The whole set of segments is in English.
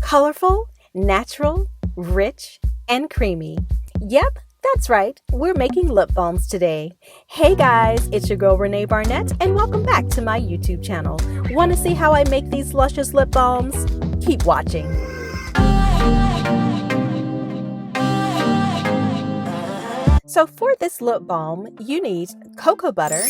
Colorful, natural, rich, and creamy. Yep, that's right, we're making lip balms today. Hey guys, it's your girl Renee Barnett and welcome back to my YouTube channel. Want to see how I make these luscious lip balms? Keep watching. So for this lip balm, you need cocoa butter,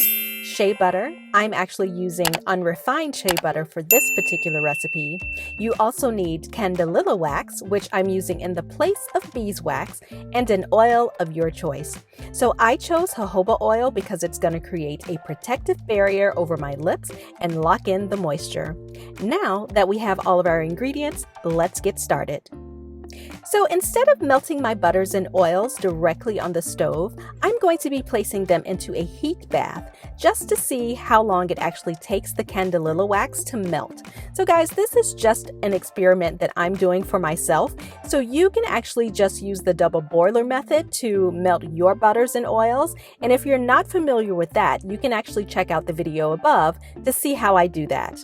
shea butter. I'm actually using unrefined shea butter for this particular recipe. You also need Candelilla Wax, which I'm using in the place of beeswax, and an oil of your choice. So I chose jojoba oil because it's going to create a protective barrier over my lips and lock in the moisture. Now that we have all of our ingredients, let's get started. So instead of melting my butters and oils directly on the stove, I'm going to be placing them into a heat bath just to see how long it actually takes the Candelilla Wax to melt. So guys, this is just an experiment that I'm doing for myself. So you can actually just use the double boiler method to melt your butters and oils. And if you're not familiar with that, you can actually check out the video above to see how I do that.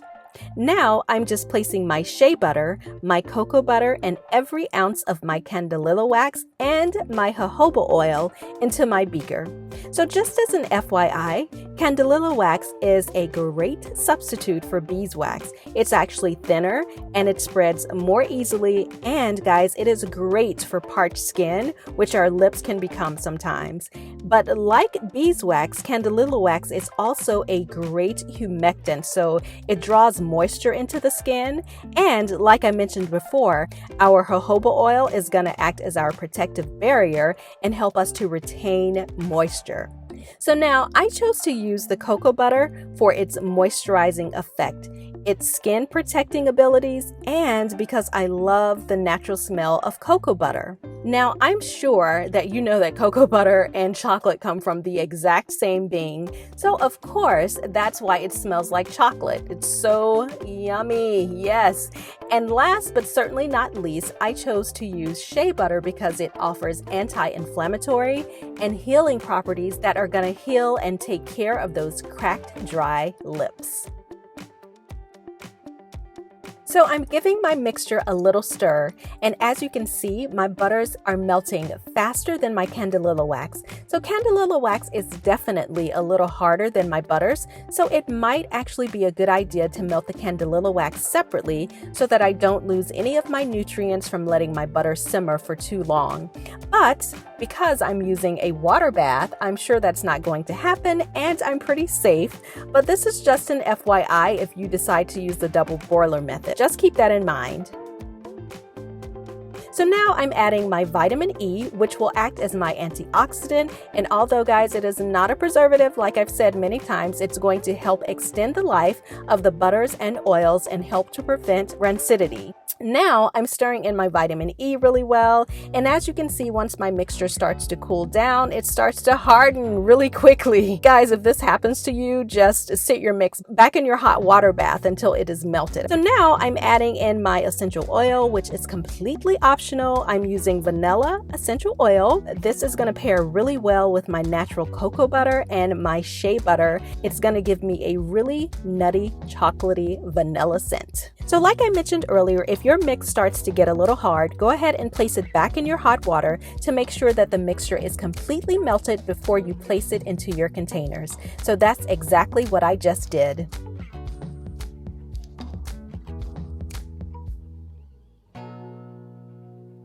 Now I'm just placing my shea butter, my cocoa butter, and every ounce of my Candelilla Wax and my jojoba oil into my beaker. So just as an FYI, Candelilla Wax is a great substitute for beeswax. It's actually thinner and it spreads more easily, and guys, it is great for parched skin, which our lips can become sometimes. But like beeswax, Candelilla Wax is also a great humectant, so it draws moisture into the skin, and like I mentioned before, our jojoba oil is going to act as our protective barrier and help us to retain moisture. So now I chose to use the cocoa butter for its moisturizing effect, its skin protecting abilities, and because I love the natural smell of cocoa butter. Now, I'm sure that you know that cocoa butter and chocolate come from the exact same bean, so of course, that's why it smells like chocolate. It's so yummy, yes. And last but certainly not least, I chose to use shea butter because it offers anti-inflammatory and healing properties that are going to heal and take care of those cracked, dry lips. So I'm giving my mixture a little stir, and as you can see, my butters are melting faster than my Candelilla Wax. So Candelilla Wax is definitely a little harder than my butters, so it might actually be a good idea to melt the Candelilla Wax separately so that I don't lose any of my nutrients from letting my butter simmer for too long. But because I'm using a water bath, I'm sure that's not going to happen, and I'm pretty safe. But this is just an FYI if you decide to use the double boiler method. Just keep that in mind. So now I'm adding my vitamin E, which will act as my antioxidant. And although guys, it is not a preservative, like I've said many times, it's going to help extend the life of the butters and oils and help to prevent rancidity. Now I'm stirring in my vitamin E really well, and as you can see, once my mixture starts to cool down, it starts to harden really quickly. Guys, if this happens to you, just sit your mix back in your hot water bath until it is melted. So now I'm adding in my essential oil, which is completely optional. I'm using vanilla essential oil. This is going to pair really well with my natural cocoa butter and my shea butter. It's going to give me a really nutty, chocolatey vanilla scent. So like I mentioned earlier, if your mix starts to get a little hard, go ahead and place it back in your hot water to make sure that the mixture is completely melted before you place it into your containers. So that's exactly what I just did.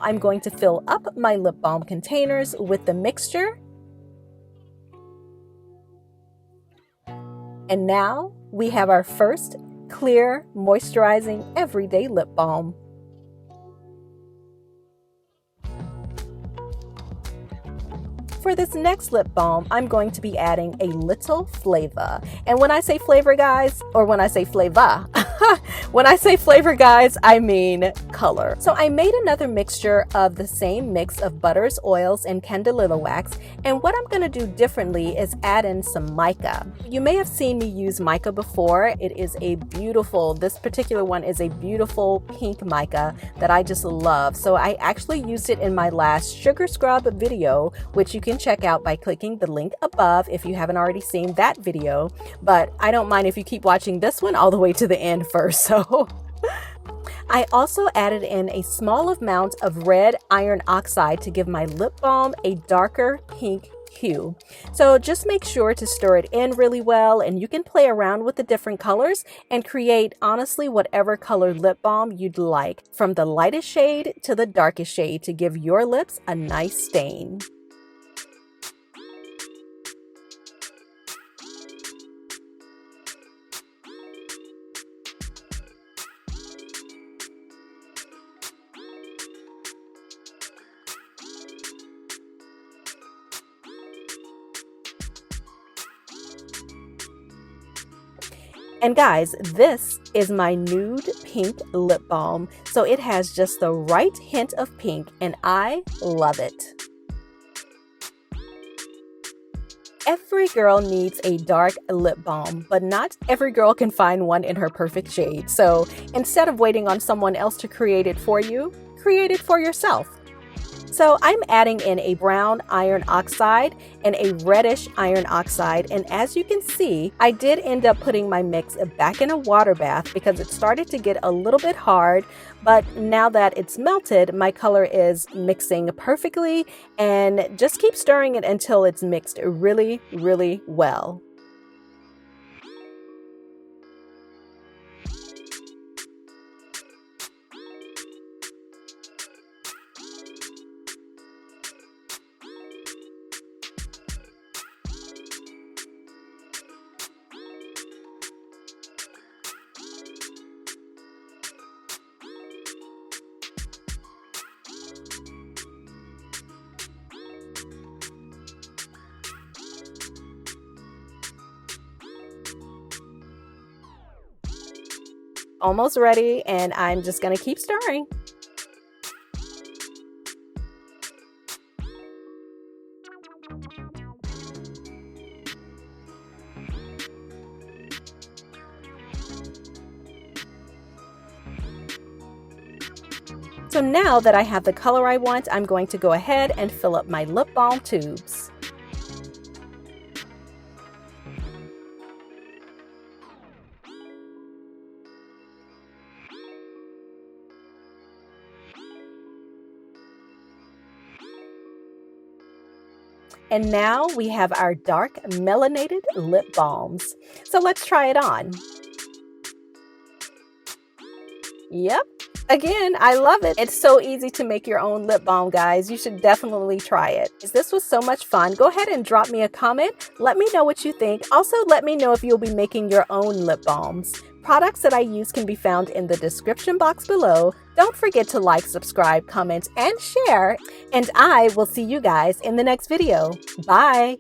I'm going to fill up my lip balm containers with the mixture. And now we have our first clear, moisturizing, everyday lip balm. For this next lip balm, I'm going to be adding a little flavor. And when I say flavor, guys, or when I say flavor, when I say flavor, guys, I mean color. So I made another mixture of the same mix of butters, oils, and Candelilla Wax. And what I'm going to do differently is add in some mica. You may have seen me use mica before. It is a beautiful, this particular one is a beautiful pink mica that I just love. So I actually used it in my last sugar scrub video, which you can check out by clicking the link above if you haven't already seen that video. But I don't mind if you keep watching this one all the way to the end first. So I also added in a small amount of red iron oxide to give my lip balm a darker pink hue. So just make sure to stir it in really well, and you can play around with the different colors and create honestly whatever color lip balm you'd like, from the lightest shade to the darkest shade, to give your lips a nice stain. And guys, this is my nude pink lip balm. So it has just the right hint of pink, and I love it. Every girl needs a dark lip balm, but not every girl can find one in her perfect shade. So instead of waiting on someone else to create it for you, create it for yourself. So I'm adding in a brown iron oxide and a reddish iron oxide, and as you can see, I did end up putting my mix back in a water bath because it started to get a little bit hard, but now that it's melted, my color is mixing perfectly, and just keep stirring it until it's mixed really, really well. Almost ready, and I'm just gonna keep stirring. So now that I have the color I want, I'm going to go ahead and fill up my lip balm tubes. And now we have our dark melanated lip balms. So let's try it on. Yep. Again, I love it. It's so easy to make your own lip balm, guys. You should definitely try it. This was so much fun. Go ahead and drop me a comment. Let me know what you think. Also, let me know if you'll be making your own lip balms. Products that I use can be found in the description box below. Don't forget to like, subscribe, comment, and share. And I will see you guys in the next video. Bye.